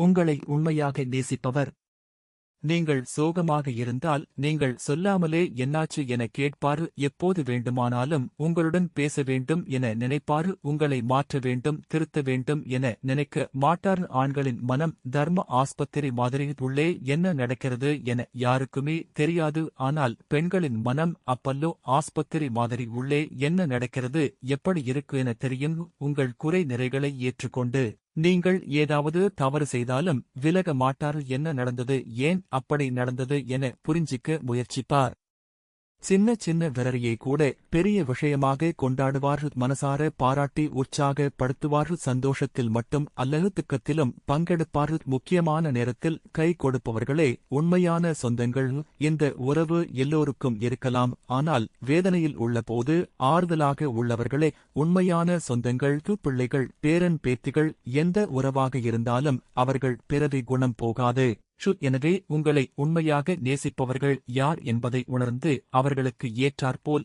உங்களை உண்மையாக நேசிப்பவர். நீங்கள் சோகமாக இருந்தால் நீங்கள் சொல்லாமலே என்னாச்சு என கேட்பாரு. எப்போது வேண்டுமானாலும் உங்களுடன் பேச வேண்டும் என நினைப்பாரு. உங்களை மாற்ற வேண்டும், திருத்த வேண்டும் என நினைக்க மாட்டார். ஆண்களின் மனம் தர்ம ஆஸ்பத்திரி மாதிரி, உள்ளே என்ன நடக்கிறது என யாருக்குமே தெரியாது. ஆனால் பெண்களின் மனம் அப்பல்லோ ஆஸ்பத்திரி மாதிரி, உள்ளே என்ன நடக்கிறது, எப்படி இருக்கு என தெரியும். உங்கள் குறை நிறைகளை ஏற்றுக்கொண்டு நீங்கள் ஏதாவது தவறு செய்தாலும் விலக மாட்டார். என்ன நடந்தது, ஏன் அப்படி நடந்தது என புரிஞ்சிக்க முயற்சிப்பார். சின்ன சின்ன விரறியை கூட பெரிய விஷயமாக கொண்டாடுவார். மனசார பாராட்டி உற்சாகப்படுத்துவார். சந்தோஷத்தில் மட்டும் அல்லது துக்கத்திலும் பங்கெடுப்பார். முக்கியமான நேரத்தில் கை கொடுப்பவர்களே உண்மையான சொந்தங்கள். இந்த உறவு எல்லோருக்கும் இருக்கலாம், ஆனால் வேதனையில் உள்ளபோது ஆறுதலாக உள்ளவர்களே உண்மையான சொந்தங்கள். பிள்ளைகள், பேரன் பேத்திகள், எந்த உறவாக இருந்தாலும் அவர்கள் பிறவி குணம் போகாது. எனவே உங்களை உண்மையாக நேசிப்பவர்கள் யார் என்பதை உணர்ந்து அவர்களுக்கு ஏற்றாற்போல்